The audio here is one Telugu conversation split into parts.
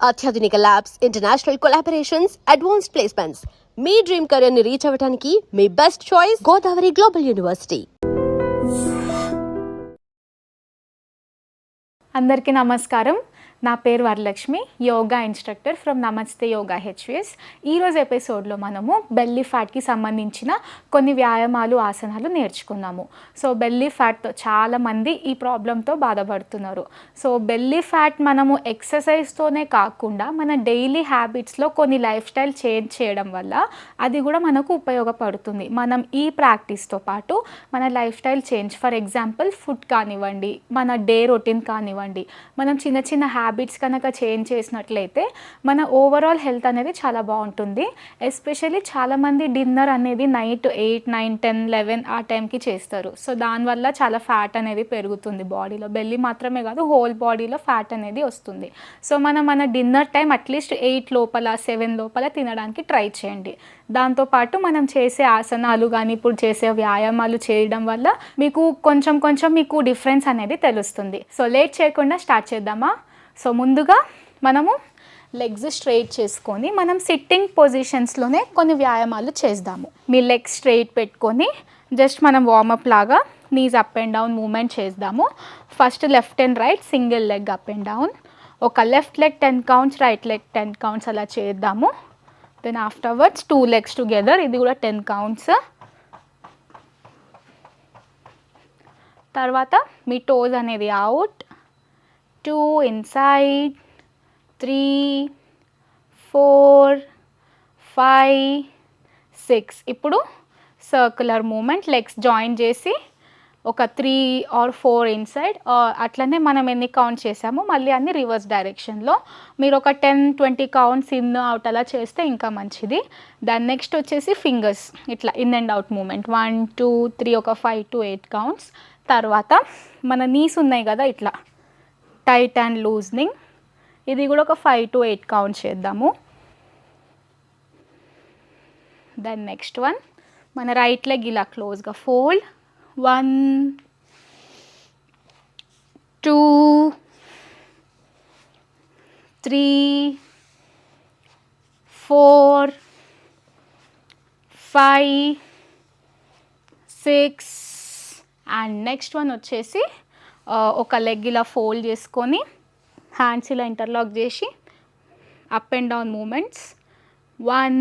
అత్యాధునిక labs, international collaborations, advanced placements. మీ డ్రీమ్ కెరీర్ ని రీచ్ అవ్వడానికి మీ best choice Godavari global university. అందరికీ నమస్కారం. నా పేరు వరలక్ష్మి, యోగా ఇన్స్ట్రక్టర్ ఫ్రమ్ నమస్తే యోగా హెచ్విఎస్. ఈరోజు ఎపిసోడ్లో మనము బెల్లీ ఫ్యాట్కి సంబంధించిన కొన్ని వ్యాయామాలు, ఆసనాలు నేర్చుకున్నాము. సో బెల్లీ ఫ్యాట్తో చాలామంది ఈ ప్రాబ్లంతో బాధపడుతున్నారు. సో బెల్లీ ఫ్యాట్ మనము ఎక్సర్సైజ్తోనే కాకుండా మన డైలీ హ్యాబిట్స్లో కొన్ని లైఫ్ స్టైల్ చేంజ్ చేయడం వల్ల అది కూడా మనకు ఉపయోగపడుతుంది. మనం ఈ ప్రాక్టీస్తో పాటు మన life style change, for example food కానివ్వండి, మన డే రొటీన్ కానివ్వండి, మనం చిన్న చిన్న హ్యాబిట్స్ కనుక చేంజ్ చేసినట్లయితే మన ఓవరాల్ హెల్త్ అనేది చాలా బాగుంటుంది. ఎస్పెషల్లీ చాలామంది డిన్నర్ అనేది నైట్ 8, 9, 10, 11 ఆ టైంకి చేస్తారు. సో దానివల్ల చాలా ఫ్యాట్ అనేది పెరుగుతుంది బాడీలో. బెల్లీ మాత్రమే కాదు, హోల్ బాడీలో ఫ్యాట్ అనేది వస్తుంది. సో మన డిన్నర్ టైం అట్లీస్ట్ 8 లోపల 7 లోపల తినడానికి ట్రై చేయండి. దాంతోపాటు మనం చేసే ఆసనాలు కానీ ఇప్పుడు చేసే వ్యాయామాలు చేయడం వల్ల మీకు కొంచెం మీకు డిఫరెన్స్ అనేది తెలుస్తుంది. సో లేట్ చేయకుండా స్టార్ట్ చేద్దామా? సో ముందుగా మనము లెగ్స్ స్ట్రైట్ చేసుకొని మనం సిట్టింగ్ పొజిషన్స్లోనే కొన్ని వ్యాయామాలు చేద్దాము. మీ లెగ్స్ స్ట్రైట్ పెట్టుకొని జస్ట్ మనం వార్మప్ లాగా knees up and down movement చేద్దాము. First left and right single leg up and down. ఒక left leg 10 counts, right leg 10 counts అలా చేద్దాము. దెన్ ఆఫ్టర్వర్డ్స్ 2 legs టుగెదర్, ఇది కూడా 10 కౌంట్స్. తర్వాత మీ టోస్ అనేది అవుట్, 2 inside, 3, 4, 5, 6. ఇప్పుడు సర్క్యులర్ మూమెంట్, లెగ్స్ జాయిన్ చేసి ఒక 3 or 4 ఇన్సైడ్, అట్లనే మనం ఎన్ని కౌంట్ చేసామో మళ్ళీ అన్ని రివర్స్ డైరెక్షన్లో. మీరు ఒక 10-20 కౌంట్స్ ఇన్ అవుట్ అలా చేస్తే ఇంకా మంచిది. దాని నెక్స్ట్ వచ్చేసి ఫింగర్స్ ఇట్లా ఇన్ అండ్ అవుట్ మూమెంట్, 1, 2, 3, ఒక 5 to 8 కౌంట్స్. తర్వాత మన నీస్ ఉన్నాయి కదా, ఇట్లా టైట్ అండ్ లూజనింగ్, ఇది కూడా ఒక 5 to 8 కౌంట్స్ చేద్దాము. దెన్ నెక్స్ట్ వన్, మన రైట్ లెగ్ ఇలా క్లోజ్గా ఫోల్డ్, 1, 2, 3, 4, 5, 6. అండ్ నెక్స్ట్ వన్ వచ్చేసి ఒక లెగ్ ఇలా ఫోల్డ్ చేసుకొని హ్యాండ్స్ ఇలా ఇంటర్లాక్ చేసి up and down moments, 1,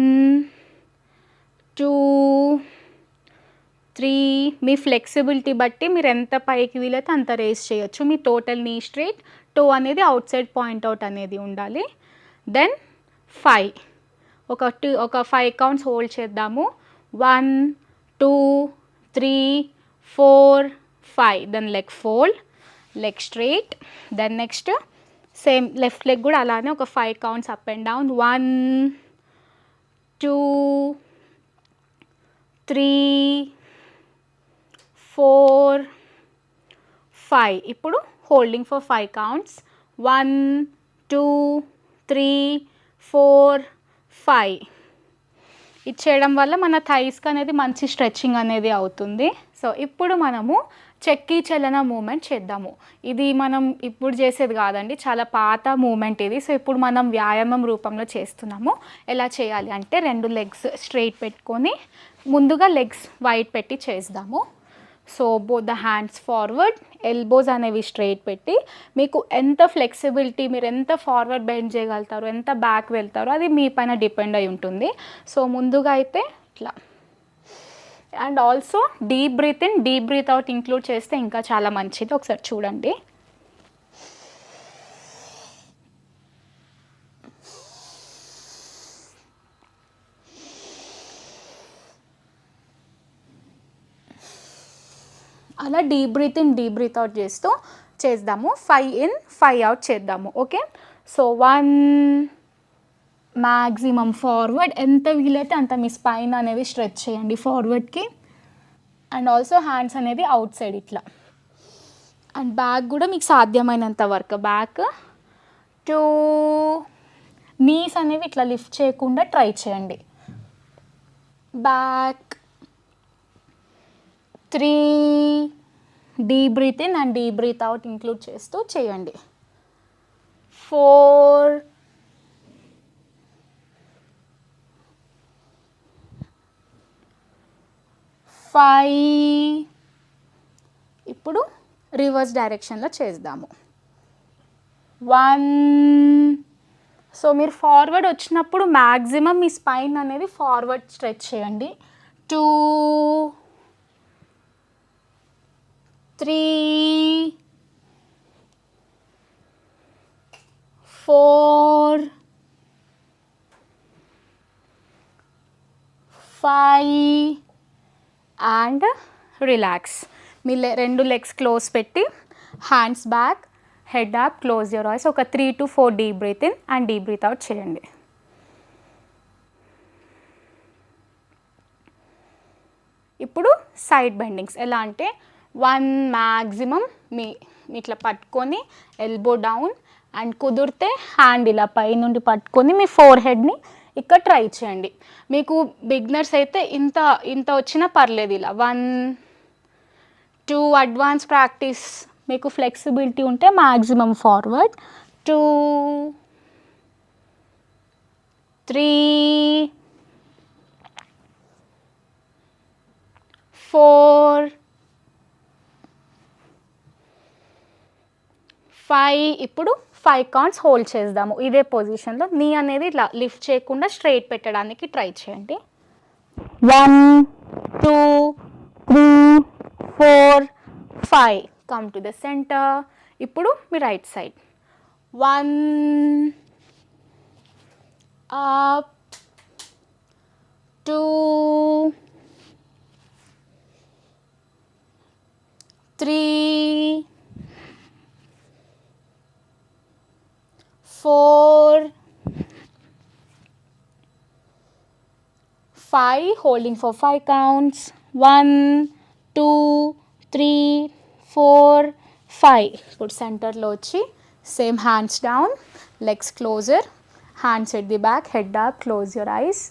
2, 3. Me flexibility బట్టి మీరు ఎంత పైకి వీలైతే అంత రేస్ చేయొచ్చు. మీ టోటల్ నీ స్ట్రైట్, టో అనేది అవుట్ సైడ్ పాయింట్ అవుట్ అనేది ఉండాలి. దెన్ 5, ఒక 5 కౌంట్స్ హోల్డ్ చేద్దాము. 1, 2, 3, 4, 5. Then leg fold, leg straight. Then next same left leg కూడా అలానే ఒక 5 కౌంట్స్ అప్ అండ్ డౌన్, 1, 2, 3, 4, 5. ఇప్పుడు హోల్డింగ్ ఫర్ 5 కౌంట్స్, 1, 2, 3, 4, 5. ఇది చేయడం వల్ల మన థైస్కి అనేది మంచి స్ట్రెచ్చింగ్ అనేది అవుతుంది. సో ఇప్పుడు మనము చెక్కీ చలన మూమెంట్ చేద్దాము. ఇది మనం ఇప్పుడు చేసేది కాదండి, చాలా పాత మూమెంట్ ఇది. సో ఇప్పుడు మనం వ్యాయామం రూపంలో చేస్తున్నాము. ఎలా చేయాలి అంటే 2 లెగ్స్ స్ట్రైట్ పెట్టుకొని ముందుగా లెగ్స్ వైడ్ పెట్టి చేద్దాము. So both the hands forward, elbows అనేవి స్ట్రైట్ పెట్టి, మీకు ఎంత ఫ్లెక్సిబిలిటీ, మీరు ఎంత ఫార్వర్డ్ బెండ్ చేయగలుగుతారో, ఎంత బ్యాక్ వెళ్తారో అది మీ పైన డిపెండ్ అయి ఉంటుంది. సో ముందుగా అయితే ఇట్లా. And also deep breath in, deep breath out include చేస్తే ఇంకా చాలా మంచిది. ఒకసారి చూడండి. అలా deep breath in, deep breath out చేద్దాము. 5 in, 5 out చేద్దాము. ఓకే, సో 1 మ్యాక్సిమం ఫార్వర్డ్, ఎంత వీలైతే అంత మీ స్పైన్ అనేది స్ట్రెచ్ చేయండి ఫార్వర్డ్కి. అండ్ ఆల్సో హ్యాండ్స్ అనేది అవుట్ సైడ్ ఇట్లా. అండ్ బ్యాక్ కూడా మీకు సాధ్యమైనంత వరకు బ్యాక్. 2, నీస్ అనేవి ఇట్లా లిఫ్ట్ చేయకుండా ట్రై చేయండి. Back. 3, deep breath in and deep breath out include చేస్తూ చేయండి. 4, 5. ఇప్పుడు రివర్స్ డైరెక్షన్లో చేద్దాము. 1. సో మీరు ఫార్వర్డ్ వచ్చినప్పుడు మ్యాక్సిమం మీ స్పైన్ అనేది ఫార్వర్డ్ స్ట్రెచ్ చేయండి. 2, 3, 4, 5 అండ్ రిలాక్స్. మీ రెండు లెగ్స్ క్లోజ్ పెట్టి hands back, head up, close your eyes. ఒక 3 to 4 deep breath in and deep breath out చేయండి. ఇప్పుడు సైడ్ బెండింగ్స్ ఎలా అంటే 1 మ్యాక్సిమం మీ ఇట్లా పట్టుకొని ఎల్బో డౌన్ అండ్ కుదిరితే హ్యాండ్ ఇలా పై నుండి పట్టుకొని మీ ఫోర్ హెడ్ని ఇక్కడ ట్రై చేయండి. మీకు బిగినర్స్ అయితే ఇంత వచ్చినా పర్లేదు. ఇలా 1, 2 అడ్వాన్స్ ప్రాక్టీస్ మీకు ఫ్లెక్సిబిలిటీ ఉంటే మ్యాక్సిమం ఫార్వర్డ్. 2, 3, 4, 5. ఇప్పుడు 5 కౌంట్స్ హోల్డ్ చేద్దాము ఇదే పొజిషన్లో. నీ అనేది ఇట్లా లిఫ్ట్ చేయకుండా స్ట్రైట్ పెట్టడానికి ట్రై చేయండి. 1, 2, 3, 4, 5. Come to the centre. ఇప్పుడు మీ right side. 1 up, 2, 3, 4, 5. Holding for 5 counts. 1, 2, 3, 4, 5. ఇప్పుడు సెంటర్లో వచ్చి same hands down, legs closer, hands at the back, head up, close your eyes.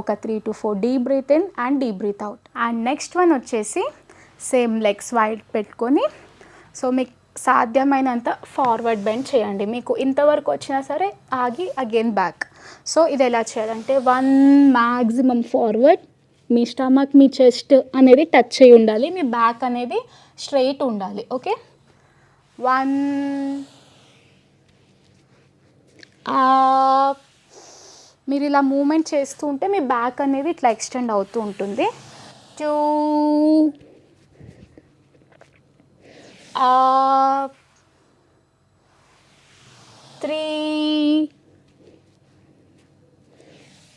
ఒక 3 to 4 deep breath in and deep breath out. And next one వచ్చేసి సేమ్ లెగ్స్ వైడ్ పెట్టుకొని సో మీకు సాధ్యమైనంత ఫార్వర్డ్ బెండ్ చేయండి. మీకు ఇంతవరకు వచ్చినా సరే ఆగి అగైన్ బ్యాక్. సో ఇది ఎలా చేయాలంటే 1 మ్యాక్సిమం ఫార్వర్డ్, మీ స్టమక్ మీ చెస్ట్ అనేది టచ్ అయి ఉండాలి, మీ బ్యాక్ అనేది స్ట్రైట్ ఉండాలి. ఓకే. 1 మీరు ఇలా మూమెంట్ చేస్తూ ఉంటే మీ బ్యాక్ అనేది ఇట్లా ఎక్స్టెండ్ అవుతూ ఉంటుంది. 2 up, 3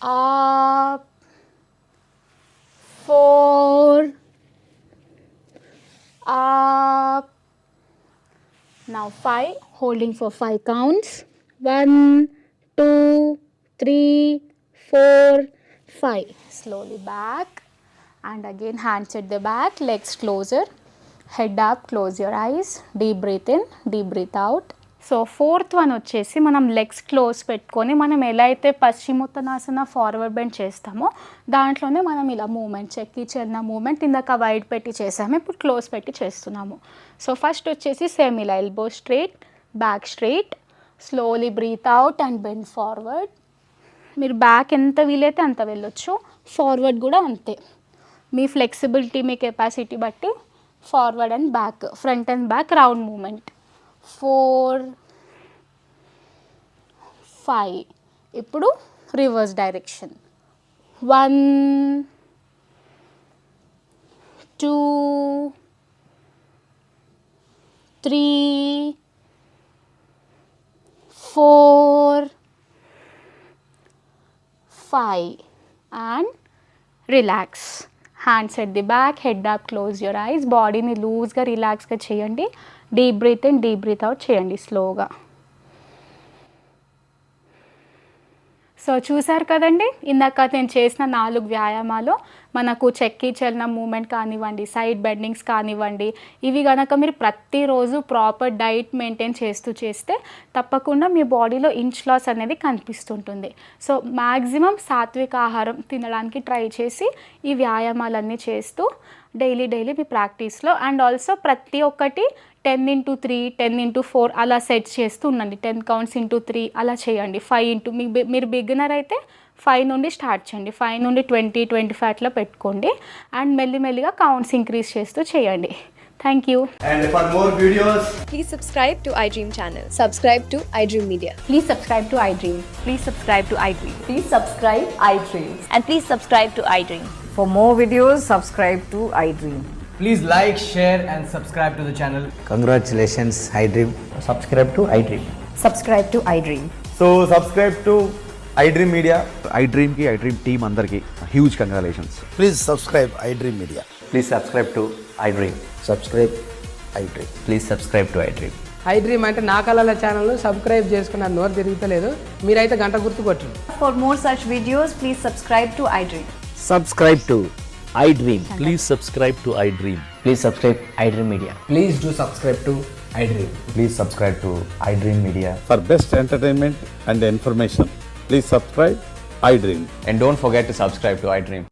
up, 4 up. Now 5, holding for 5 counts. 1, 2, 3, 4, 5. Slowly back and again hands at the back, legs closer, head up, close your eyes, deep breath in, deep breath out. So 4th one వచ్చేసి మనం లెగ్స్ క్లోజ్ పెట్టుకొని మనం ఎలా అయితే పశ్చిమోత్తనాసన ఫార్వర్డ్ బెండ్ చేస్తామో దాంట్లోనే మనం ఇలా మూమెంట్ చెక్కి చెన్న మూమెంట్ ఇందాక వైడ్ పెట్టి చేసాము, ఇప్పుడు క్లోజ్ పెట్టి చేస్తున్నాము. సో ఫస్ట్ వచ్చేసి సేమ్ ఇలా elbow straight, back straight, slowly breath out and bend forward. మీరు బ్యాక్ ఎంత వీలైతే అంత వెళ్ళొచ్చు, ఫార్వర్డ్ కూడా అంతే. మీ ఫ్లెక్సిబిలిటీ మీ కెపాసిటీ బట్టి forward and back, front and back round movement. 4, 5. ఇప్పుడు reverse direction. 1, 2, 3, 4, 5 and relax. Hands at the back, head up, close your eyes. బాడీని లూజ్గా రిలాక్స్గా చేయండి. Deep breath in, deep breath out చేయండి స్లోగా. సో చూసారు కదండి, ఇందాక నేను చేసిన 4 వ్యాయామాలు మనకు చెక్కి చలన మూమెంట్ కానివ్వండి, సైడ్ బెండింగ్స్ కానివ్వండి, ఇవి కనుక మీరు ప్రతిరోజు ప్రాపర్ డైట్ మెయింటైన్ చేస్తే తప్పకుండా మీ బాడీలో ఇంచ్ లాస్ అనేది కనిపిస్తుంటుంది. సో మ్యాక్సిమం సాత్విక ఆహారం తినడానికి ట్రై చేసి ఈ వ్యాయామాలన్నీ చేస్తూ డైలీ మీ ప్రాక్టీస్లో అండ్ ఆల్సో ప్రతి ఒక్కటి 10x3, 10x4 అలా సెట్ చేస్తూ ఉండండి. 10 కౌంట్స్ ఇంటూ 3 అలా చేయండి. 5 ఇంటూ మీరు బిగినర్ అయితే 5 నుండి స్టార్ట్ చేయండి. 5 నుండి 20-25 అట్లా పెట్టుకోండి అండ్ మెల్లిమెల్లిగా కౌంట్స్ ఇంక్రీజ్ చేస్తూ చేయండి. Thank you. And for more videos, Please subscribe to iDream channel. Subscribe to iDream Media. Please subscribe to iDream. Please subscribe to iDream. Please subscribe iDream. And please subscribe to iDream. For more videos, subscribe to iDream. please like, share and subscribe to the channel. Congratulations, iDream. Subscribe to iDream. Subscribe to iDream. So subscribe to iDream Media. iDream ki iDream team andarki huge congratulations. Please subscribe iDream Media. Please subscribe to iDream. Subscribe iDream. Please subscribe to iDream. iDream అంటే నా కళల ఛానల్ను సబ్స్క్రైబ్ చేసుకున్న నోరు తిరుగుతలేదు, మీరైతే గంట గుర్తు కొట్టండి. For more such videos, please subscribe to iDream. Subscribe to iDream. Please subscribe to iDream. Please subscribe iDream Media. Please do subscribe to iDream. Please subscribe to iDream Media. For best entertainment and information, please subscribe iDream. And don't forget to subscribe to iDream.